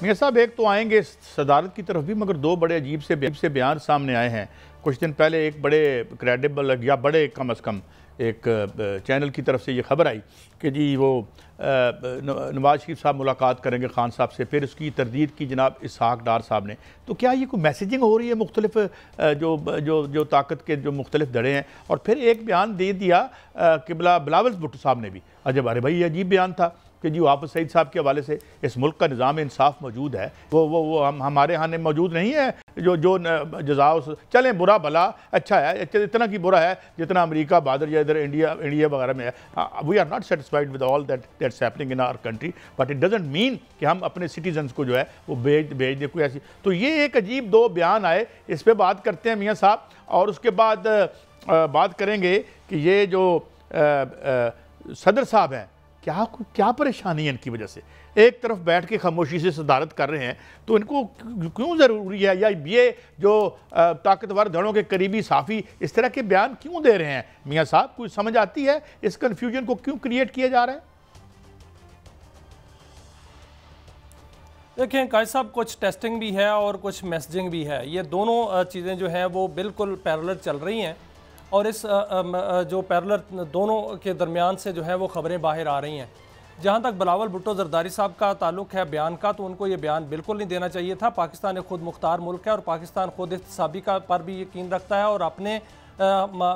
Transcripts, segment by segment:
मियां साहब एक तो आएंगे सदारत की तरफ भी, मगर दो बड़े अजीब से बयान सामने आए हैं। कुछ दिन पहले एक बड़े क्रेडिबल या बड़े कम अज़ कम एक चैनल की तरफ से ये खबर आई कि जी वो नवाज शरीफ साहब मुलाकात करेंगे खान साहब से, फिर उसकी तरदीद की जनाब इसहाक डार साहब ने। तो क्या ये कोई मैसेजिंग हो रही है मुख्तलिफ जो ताकत के जो मुख्तलिफ धड़े हैं? और फिर एक बयान दे दिया कि बिलावल भुट्टो साहब ने भी। अजब, अरे भाई ये अजीब बयान था कि जी वापस सईद साहब के हवाले से इस मुल्क का निज़ाम इंसाफ मौजूद है, वो हमारे यहाँ मौजूद नहीं है जो जज़ा चलें बुरा भला अच्छा है, इतना की बुरा है जितना अमेरिका बहादुर या इधर इंडिया वगैरह में है। We are not satisfied with all that's happening in our country, but it doesn't mean कि हम अपने सिटीजन्स को जो है वो भेज दें कोई ऐसी। तो ये एक अजीब दो बयान आए, इस पर बात करते हैं मियाँ साहब, और उसके बाद बात करेंगे कि ये जो सदर साहब हैं क्या परेशानी है इनकी वजह से। एक तरफ बैठ के खामोशी से सदारत कर रहे हैं, तो इनको क्यों ज़रूरी है, या ये जो ताकतवर धड़ों के करीबी साफ़ी इस तरह के बयान क्यों दे रहे हैं? मियाँ साहब कुछ समझ आती है इस कन्फ्यूजन को क्यों क्रिएट किया जा रहा है? देखें कायद साहब, कुछ टेस्टिंग भी है और कुछ मैसेजिंग भी है। ये दोनों चीज़ें जो हैं वो बिल्कुल पैरेलल चल रही हैं, और इस जो पैरेलल दोनों के दरमियान से जो है वो ख़बरें बाहर आ रही हैं। जहाँ तक बिलावल भुट्टो ज़रदारी साहब का ताल्लुक़ है बयान का, तो उनको ये बयान बिल्कुल नहीं देना चाहिए था। पाकिस्तान एक खुद मुख्तार मुल्क है और पाकिस्तान खुद इख्तिसाबी का पर भी यकीन रखता है, और अपने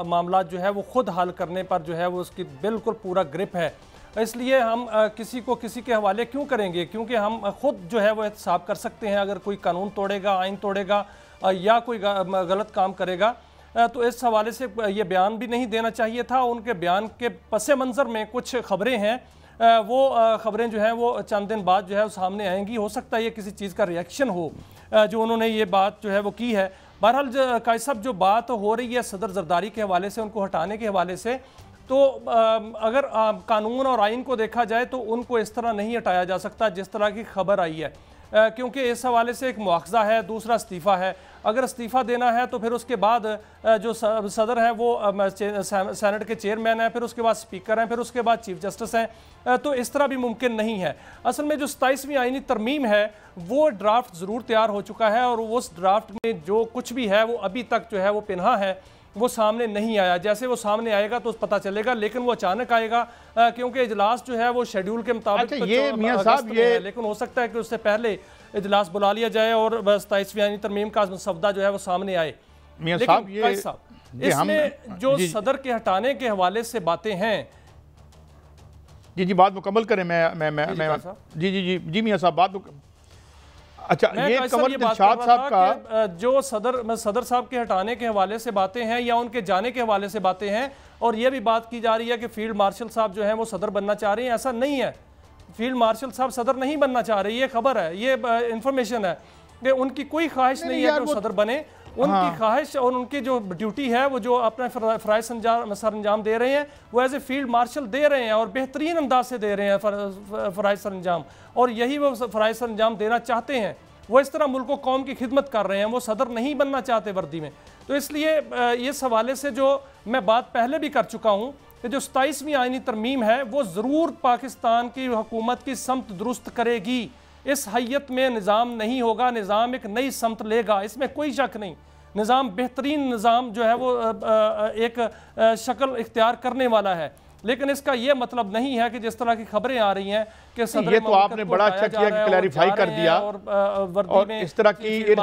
मामला जो है वो खुद हल करने पर जो है वो उसकी बिल्कुल पूरा ग्रिप है। इसलिए हम किसी को किसी के हवाले क्यों करेंगे, क्योंकि हम खुद जो है वो एहतसाब कर सकते हैं। अगर कोई कानून तोड़ेगा, आइन तोड़ेगा या कोई गलत काम करेगा, तो इस हवाले से ये बयान भी नहीं देना चाहिए था। उनके बयान के पस मंज़र में कुछ ख़बरें हैं, वो ख़बरें जो हैं वो चंद दिन बाद जो है सामने आएंगी। हो सकता है ये किसी चीज़ का रिएक्शन हो जो उन्होंने ये बात जो है वो की है। बहरहाल कायद साहब, जो बात हो रही है सदर ज़रदारी के हवाले से, उनको हटाने के हवाले से, तो अगर कानून और आइन को देखा जाए तो उनको इस तरह नहीं हटाया जा सकता जिस तरह की खबर आई है, क्योंकि इस हवाले से एक मुआवजा है, दूसरा इस्तीफ़ा है। अगर इस्तीफ़ा देना है तो फिर उसके बाद जो सदर है वो सेनेट के चेयरमैन हैं, फिर उसके बाद स्पीकर हैं, फिर उसके बाद चीफ जस्टिस हैं। तो इस तरह भी मुमकिन नहीं है। असल में जो 27वीं आईनी तरमीम है वो ड्राफ्ट ज़रूर तैयार हो चुका है, और उस ड्राफ्ट में जो कुछ भी है वो अभी तक जो है वो पिन्हा है, वो सामने नहीं आया। जैसे वो सामने आएगा तो पता चलेगा, लेकिन वो अचानक आएगा क्योंकि इजलास जो है वो शेड्यूल के मुताबिक ये मियां साहब ये, लेकिन हो सकता है कि उससे पहले इजलास बुला लिया जाए और 27वीं आईनी तरमीम का मसवदा जो है वो सामने आए। मियां साहब ये इसमें जो सदर के हटाने के हवाले से बातें हैं, जी बात मुकम्मल करें। मैं जी मियां साहब बात। अच्छा, ये कमर दिलशाद साहब का जो सदर साहब के हटाने के हवाले से बातें हैं या उनके जाने के हवाले से बातें हैं, और ये भी बात की जा रही है कि फील्ड मार्शल साहब जो हैं वो सदर बनना चाह रहे हैं। ऐसा नहीं है, फील्ड मार्शल साहब सदर नहीं बनना चाह रहे। ये खबर है, ये इंफॉर्मेशन है कि उनकी कोई ख्वाहिश नहीं है कि वो सदर बने। उनकी ख्वाहिश और उनकी जो ड्यूटी है वो जो अपना फ़राइज़ सर अंजाम दे रहे हैं वो एज ए फील्ड मार्शल दे रहे हैं, और बेहतरीन अंदाज से दे रहे हैं फ़राइज़ सर अंजाम, और यही वो फ़राइज़ सर अंजाम देना चाहते हैं। वो इस तरह मुल्क व कौम की खिदमत कर रहे हैं, वो सदर नहीं बनना चाहते वर्दी में। तो इसलिए इस हवाले से जो मैं बात पहले भी कर चुका हूँ कि जो 27वीं आईनी तरमीम है वो ज़रूर पाकिस्तान की हुकूमत की समत दुरुस्त करेगी। इस हैयत में निज़ाम नहीं होगा, निज़ाम एक नई समत लेगा, इसमें कोई शक नहीं। निज़ाम बेहतरीन निज़ाम जो है वो एक शक्ल इख्तियार करने वाला है, लेकिन इसका ये मतलब नहीं है कि जिस तरह की खबरें आ रही हैं कि सदर ये तो आपने बड़ा अच्छा किया कि क्लैरिफाई कर दिया, और इस तरह की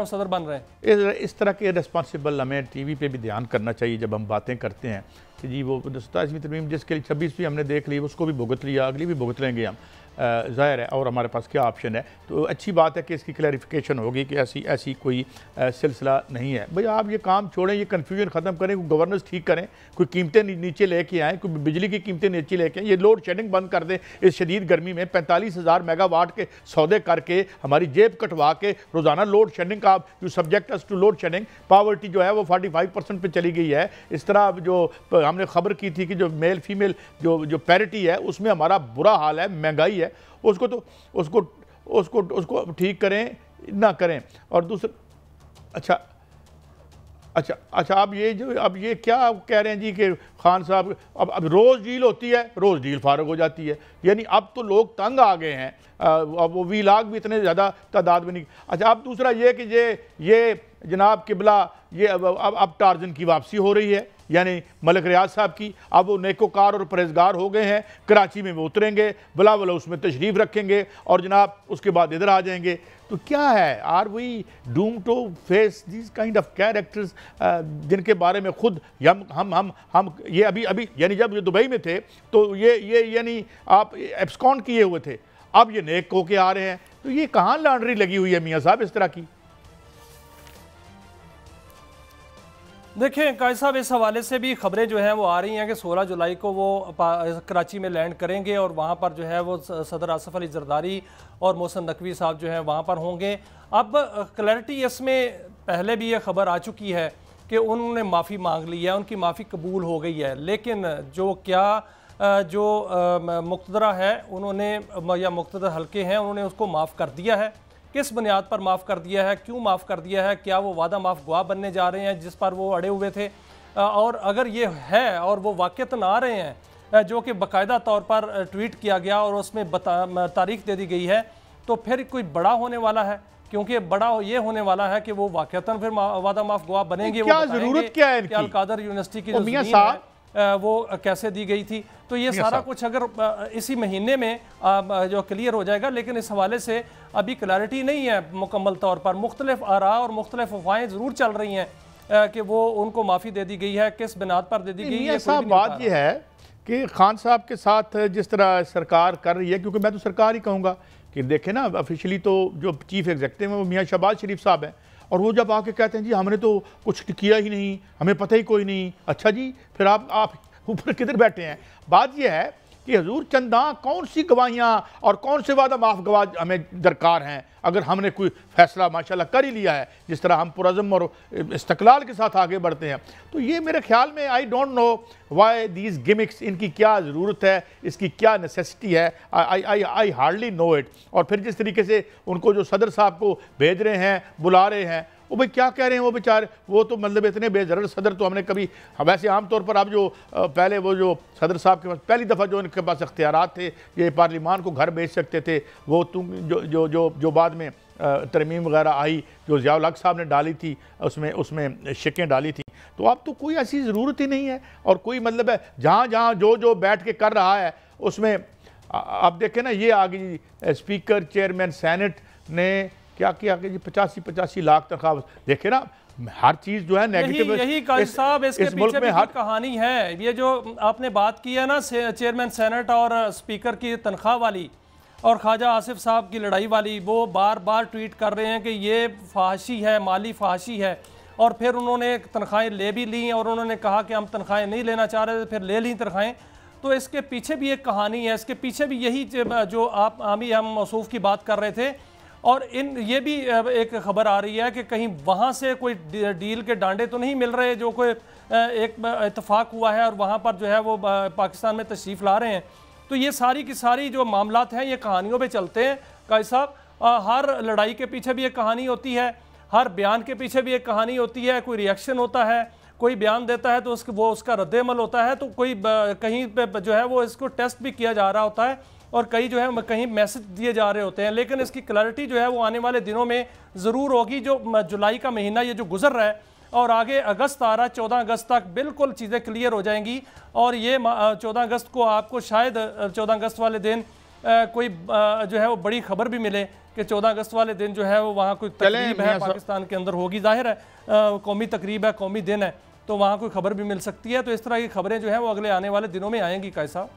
सदर बन रहे हैं। इस तरह के रिस्पॉन्सिबल हमें टीवी पे भी ध्यान करना चाहिए जब हम बातें करते हैं कि जी वो 27वीं तरमीम जिसके लिए 26वीं हमने देख ली, उसको भी भुगत लिया, अगली भी भुगत लेंगे हम, ज़ाहिर है, और हमारे पास क्या ऑप्शन है। तो अच्छी बात है कि इसकी क्लैरिफिकेशन होगी कि ऐसी कोई सिलसिला नहीं है। भाई आप ये काम छोड़ें, ये कन्फ्यूजन ख़त्म करें, कोई गवर्नेंस ठीक करें, कोई कीमतें नीचे लेके आएँ, कोई बिजली की कीमतें नीचे लेके आएँ, ये लोड शेडिंग बंद कर दें। इस शदीद गर्मी में 45,000 मेगावाट के सौदे करके हमारी जेब कटवा के रोज़ाना लोड शेडिंग का you subject us to load shedding, poverty जो है वो 45% पे चली गई है। इस तरह जो हमने खबर की थी कि जो मेल फीमेल जो पैरिटी है उसमें हमारा बुरा हाल है, महंगाई है, उसको ठीक करें ना करें। और दूसरा, अच्छा अच्छा अच्छा, अब ये क्या कह रहे हैं जी कि खान साहब अब रोज़ डील होती है, रोज़ डील फारग हो जाती है, यानी अब तो लोग तंग आ गए हैं। अब वो वीलाग भी इतने ज़्यादा तादाद में नहीं। अच्छा, अब दूसरा ये कि ये जनाब किबला, ये अब टार्जन की वापसी हो रही है, यानी मलिक रियाज साहब की। अब वो नेकोकार और परहेजगार हो गए हैं, कराची में वो उतरेंगे, बिला बिला उसमें तशरीफ़ रखेंगे और जनाब उसके बाद इधर आ जाएंगे। तो क्या है, are we doom to face this kind of characters जिनके बारे में खुद हम ये अभी यानी जब ये दुबई में थे तो ये यानी आप एब्सकॉन्ड किए हुए थे, अब ये नेक होके आ रहे हैं। तो ये कहाँ लॉन्ड्री लगी हुई है मियाँ साहब इस तरह की? देखिए कायद साहब, इस हवाले से भी खबरें जो हैं वो आ रही हैं कि 16 जुलाई को वो कराची में लैंड करेंगे और वहाँ पर जो है वो सदर आसिफ अली जरदारी और मोहसिन नकवी साहब जो हैं वहाँ पर होंगे। अब क्लैरिटी इसमें पहले भी ये खबर आ चुकी है कि उन्होंने माफ़ी मांग ली है, उनकी माफ़ी कबूल हो गई है, लेकिन जो मुक़्तदरा है उन्होंने या मुक़्तदर हल्के हैं उन्होंने उसको माफ़ कर दिया है। किस बुनियाद पर माफ़ कर दिया है, क्यों माफ़ कर दिया है, क्या वो वादा माफ़ गवाह बनने जा रहे हैं जिस पर वो अड़े हुए थे? और अगर ये है और वो वाक़तन आ रहे हैं जो कि बाकायदा तौर पर ट्वीट किया गया और उसमें तारीख दे दी गई है, तो फिर कोई बड़ा होने वाला है, क्योंकि बड़ा ये होने वाला है कि वो वाक़तन फिर वादा माफ़ गवाह बनेंगे। क्या ज़रूरत क्या है? अलकादर यूनिवर्सिटी की जो ज़मीन है वो कैसे दी गई थी, तो ये सारा कुछ अगर इसी महीने में जो क्लियर हो जाएगा। लेकिन इस हवाले से अभी क्लैरिटी नहीं है मुकम्मल तौर पर। मुख्तलिफ आरा और मुख्तलिफ अफवाहें ज़रूर चल रही हैं कि वो उनको माफ़ी दे दी गई है, किस बिनाद पर दे दी गई है। साहब बात यह है कि खान साहब के साथ जिस तरह सरकार कर रही है, क्योंकि मैं तो सरकार ही कहूँगा कि देखें ना, ऑफिशियली तो जो चीफ एग्जीक्यूटिव है वो मियाँ शहबाज शरीफ साहब हैं, और वो जब आके कहते हैं जी हमने तो कुछ किया ही नहीं, हमें पता ही कोई नहीं। अच्छा जी, फिर आप ऊपर किधर बैठे हैं? बात यह है कि हजूर चंदा कौन सी गवाहियाँ और कौन से वादा माफ़ गवाह हमें दरकार हैं, अगर हमने कोई फैसला माशाल्लाह कर ही लिया है, जिस तरह हम पुरज़म और इस्तक़लाल के साथ आगे बढ़ते हैं। तो ये मेरे ख्याल में I don't know why these gimmicks, इनकी क्या ज़रूरत है, इसकी क्या नेसेसिटी है, आई हार्डली नो इट। और फिर जिस तरीके से उनको जो सदर साहब को भेज रहे हैं, बुला रहे हैं, वो भाई क्या कह रहे हैं वो बेचारे, वो तो मतलब इतने बेजरर सदर तो हमने कभी, वैसे आमतौर पर अब जो पहले वो जो सदर साहब के पास पहली दफ़ा जो इनके पास इख्तियारात थे, ये पार्लिमान को घर भेज सकते थे, वो तुम जो बाद में तरमीम वगैरह आई जो ज़ियाउल हक साहब ने डाली थी, उसमें शिकें डाली थी, तो अब तो कोई ऐसी ज़रूरत ही नहीं है। और कोई मतलब है जहाँ जो बैठ के कर रहा है उसमें आप देखें ना, ये आ गई स्पीकर चेयरमैन सेनेट ने क्या किया कि जी 85 लाख तनख्वाह। देखे ना, हर चीज जो है नेगेटिव। यही काजी साहब इसके पीछे भी कहानी है। ये जो आपने बात की है ना चेयरमैन सेनेट और स्पीकर की तनख्वाह वाली और ख्वाजा आसिफ साहब की लड़ाई वाली, वो बार बार ट्वीट कर रहे हैं कि ये फाहशी है, माली फाहशी है, और फिर उन्होंने तनख्वाहें ले भी ली और उन्होंने कहा कि हम तनख्वाहें नहीं लेना चाह रहे थे, फिर ले ली तनख्वाहें। तो इसके पीछे भी एक कहानी है, इसके पीछे भी यही जो हम मौसूफ की बात कर रहे थे। और ये भी एक खबर आ रही है कि कहीं वहाँ से कोई डील के डांडे तो नहीं मिल रहे, जो कोई एक इत्तेफाक हुआ है और वहाँ पर जो है वो पाकिस्तान में तशरीफ़ ला रहे हैं। तो ये सारी की सारी जो मामलात हैं ये कहानियों पे चलते हैं काजी साहब। हर लड़ाई के पीछे भी एक कहानी होती है, हर बयान के पीछे भी एक कहानी होती है। कोई रिएक्शन होता है, कोई बयान देता है तो उसका रद्द-ए-अमल होता है, तो कोई कहीं पे जो है वो इसको टेस्ट भी किया जा रहा होता है और कहीं मैसेज दिए जा रहे होते हैं। लेकिन इसकी क्लैरिटी जो है वो आने वाले दिनों में ज़रूर होगी। जो जुलाई का महीना ये जो गुजर रहा है और आगे अगस्त आ रहा है, 14 अगस्त तक बिल्कुल चीज़ें क्लियर हो जाएंगी। और ये 14 अगस्त को आपको शायद 14 अगस्त वाले दिन कोई जो है वो बड़ी खबर भी मिले कि 14 अगस्त वाले दिन जो है वो वहाँ कोई तकरीब है पाकिस्तान के अंदर होगी। जाहिर है कौमी तकरीब है, कौमी दिन है, तो वहाँ कोई खबर भी मिल सकती है। तो इस तरह की खबरें जो हैं वो अगले आने वाले दिनों में आएंगी कायद साहब।